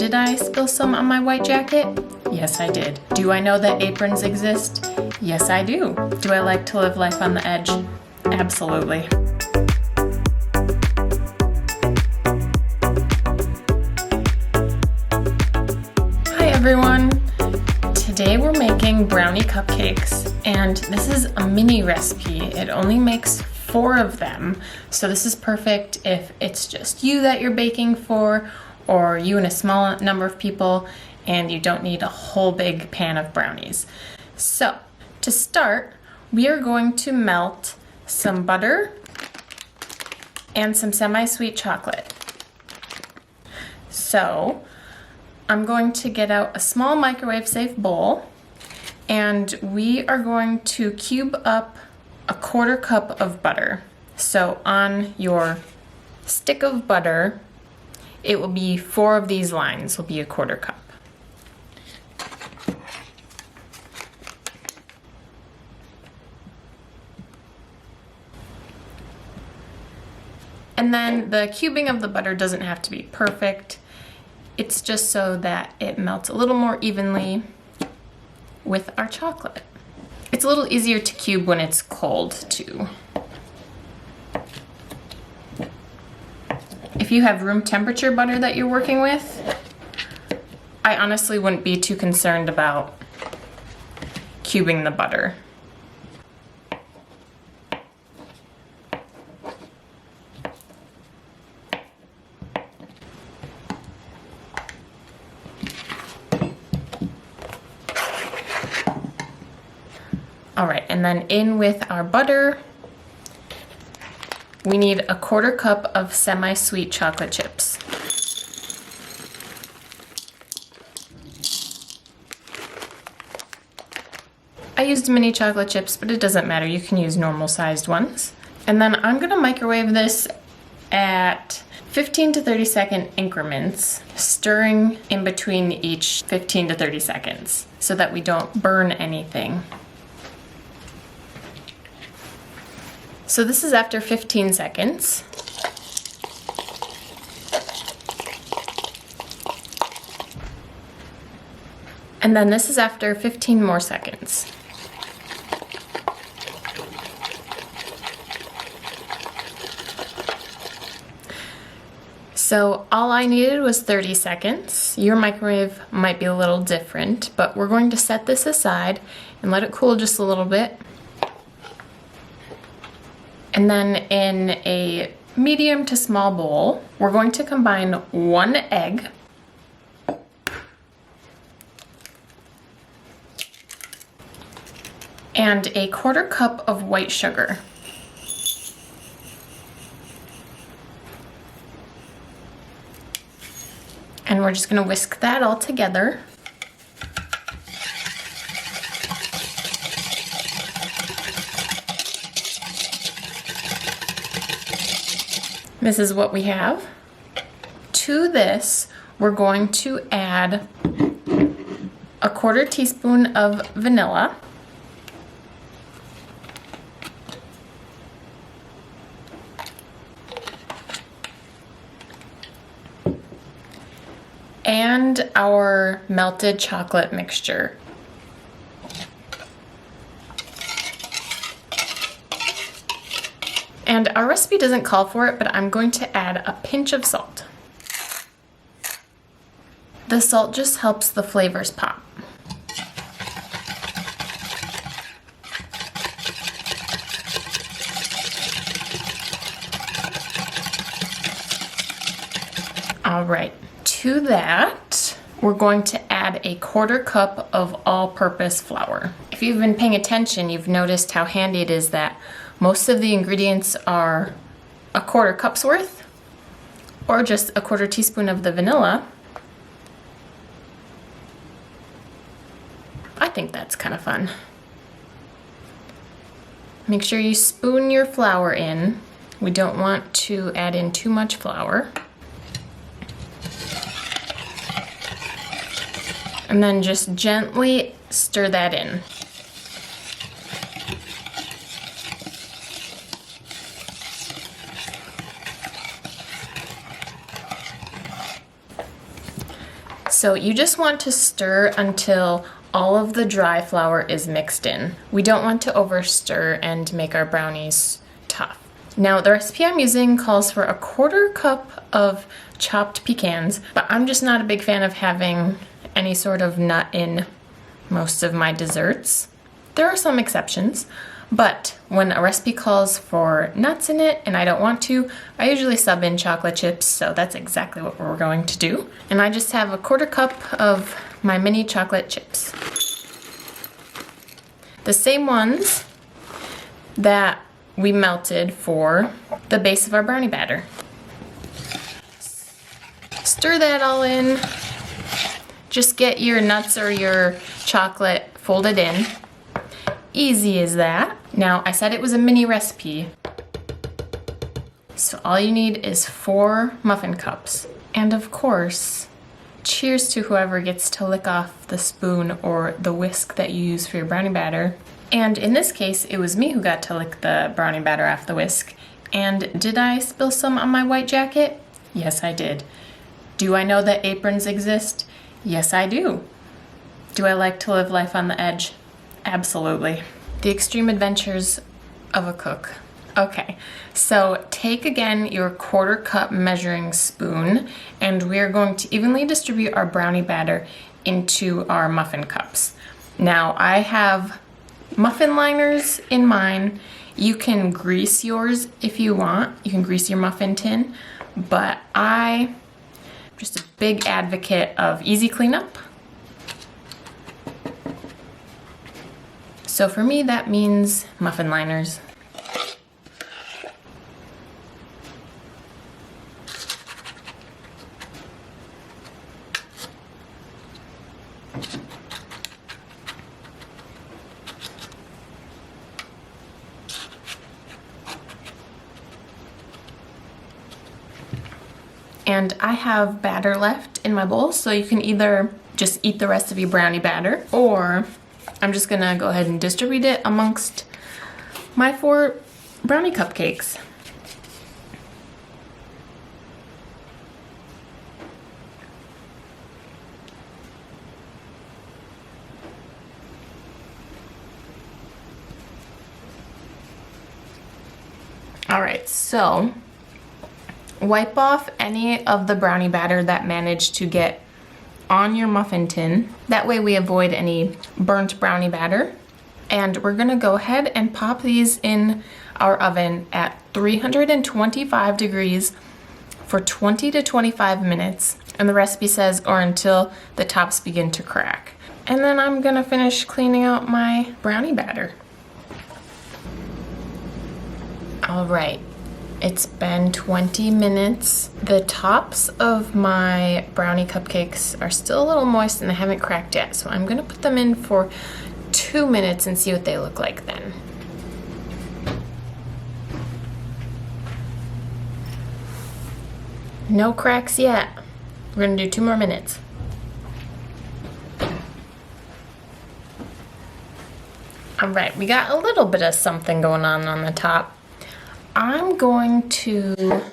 Did I spill some on my white jacket? Yes, I did. Do I know that aprons exist? Yes, I do. Do I like to live life on the edge? Absolutely. Hi everyone. Today we're making brownie cupcakes, and this is a mini recipe. It only makes 4 of them, so this is perfect if it's just you that you're baking for, or you and a small number of people, and you don't need a whole big pan of brownies. So, to start, we are going to melt some butter and some semi-sweet chocolate. So, I'm going to get out a small microwave-safe bowl, and we are going to cube up a 1/4 cup of butter. So on your stick of butter, it will be 4 of these lines, will be a 1/4 cup. And then the cubing of the butter doesn't have to be perfect. It's just so that it melts a little more evenly with our chocolate. It's a little easier to cube when it's cold too. If you have room temperature butter that you're working with, I honestly wouldn't be too concerned about cubing the butter. All right, and then in with our butter, we need a 1/4 cup of semi-sweet chocolate chips. I used mini chocolate chips, but it doesn't matter. You can use normal sized ones. And then I'm gonna microwave this at 15 to 30 second increments, stirring in between each 15 to 30 seconds so that we don't burn anything. So this is after 15 seconds. And then this is after 15 more seconds. So all I needed was 30 seconds. Your microwave might be a little different, but we're going to set this aside and let it cool just a little bit. And then in a medium to small bowl, we're going to combine 1 egg, and a 1/4 cup of white sugar. And we're just gonna whisk that all together. This is what we have. To this, we're going to add a 1/4 teaspoon of vanilla. And our melted chocolate mixture. And our recipe doesn't call for it, but I'm going to add a pinch of salt. The salt just helps the flavors pop. All right, to that, we're going to add a 1/4 cup of all-purpose flour. If you've been paying attention, you've noticed how handy it is that most of the ingredients are a 1/4 cup's worth, or just a 1/4 teaspoon of the vanilla. I think that's kind of fun. Make sure you spoon your flour in. We don't want to add in too much flour. And then just gently stir that in. So you just want to stir until all of the dry flour is mixed in. We don't want to over stir and make our brownies tough. Now the recipe I'm using calls for a 1/4 cup of chopped pecans, but I'm just not a big fan of having any sort of nut in most of my desserts. There are some exceptions, but when a recipe calls for nuts in it and I don't want to, I usually sub in chocolate chips, so that's exactly what we're going to do. And I just have a 1/4 cup of my mini chocolate chips. The same ones that we melted for the base of our brownie batter. Stir that all in. Just get your nuts or your chocolate folded in. Easy as that. Now, I said it was a mini recipe, so all you need is 4 muffin cups. And of course, cheers to whoever gets to lick off the spoon or the whisk that you use for your brownie batter. And in this case, it was me who got to lick the brownie batter off the whisk. And did I spill some on my white jacket? Yes, I did. Do I know that aprons exist? Yes, I do. Do I like to live life on the edge? Absolutely. The extreme adventures of a cook. Okay, so take again your 1/4 cup measuring spoon, and we are going to evenly distribute our brownie batter into our muffin cups. Now, I have muffin liners in mine. You can grease yours if you want. You can grease your muffin tin, but I'm just a big advocate of easy cleanup. So for me, that means muffin liners. And I have batter left in my bowl, so you can either just eat the rest of your brownie batter, or I'm just gonna go ahead and distribute it amongst my 4 brownie cupcakes. All right, so wipe off any of the brownie batter that managed to get on your muffin tin. That way we avoid any burnt brownie batter. And we're gonna go ahead and pop these in our oven at 325 degrees for 20 to 25 minutes. And the recipe says, or until the tops begin to crack. And then I'm gonna finish cleaning out my brownie batter. All right. It's been 20 minutes. The tops of my brownie cupcakes are still a little moist and they haven't cracked yet, so I'm gonna put them in for 2 minutes and see what they look like then. No cracks yet. We're gonna do 2 more minutes. All right, we got a little bit of something going on the top. I'm going to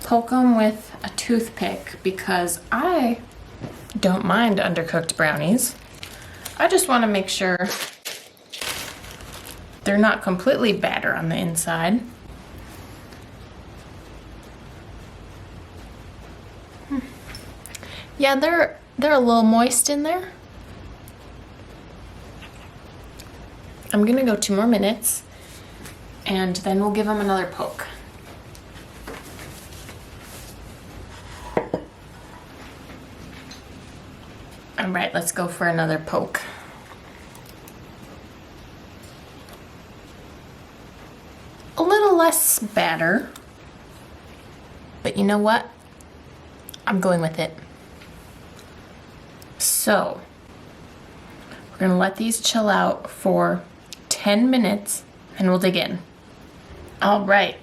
poke them with a toothpick because I don't mind undercooked brownies. I just want to make sure they're not completely batter on the inside. Yeah, they're a little moist in there. I'm gonna go 2 more minutes. And then we'll give them another poke. All right, let's go for another poke. A little less batter, but you know what? I'm going with it. So, we're gonna let these chill out for 10 minutes and we'll dig in. All right,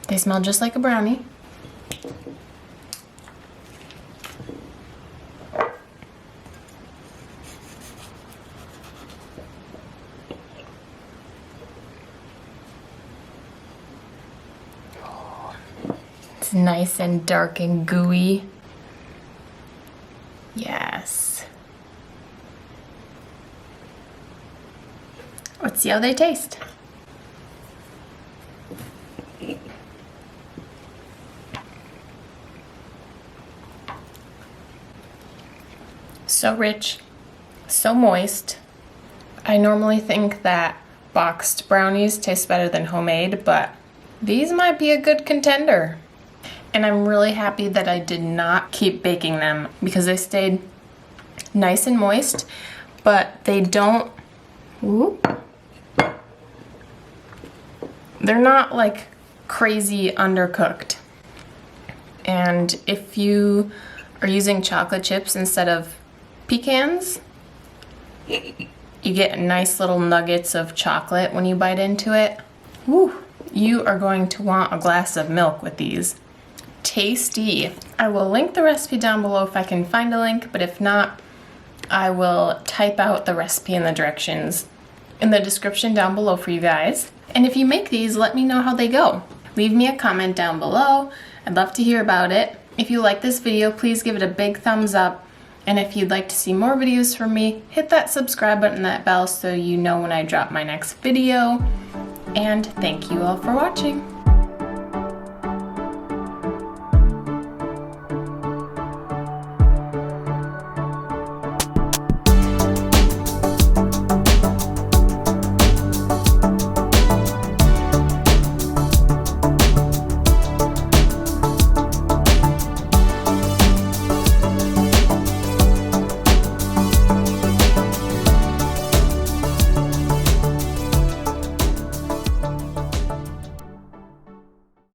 they smell just like a brownie. It's nice and dark and gooey. Yes. Let's see how they taste. So rich, so moist. I normally think that boxed brownies taste better than homemade, but these might be a good contender. And I'm really happy that I did not keep baking them because they stayed nice and moist, but they don't, they're not like crazy undercooked. And if you are using chocolate chips instead of pecans, you get nice little nuggets of chocolate when you bite into it. Woo! You are going to want a glass of milk with these. Tasty. I will link the recipe down below if I can find a link, but if not, I will type out the recipe and the directions in the description down below for you guys. And if you make these, let me know how they go. Leave me a comment down below. I'd love to hear about it. If you like this video, please give it a big thumbs up. And if you'd like to see more videos from me, hit that subscribe button and that bell so you know when I drop my next video. And thank you all for watching.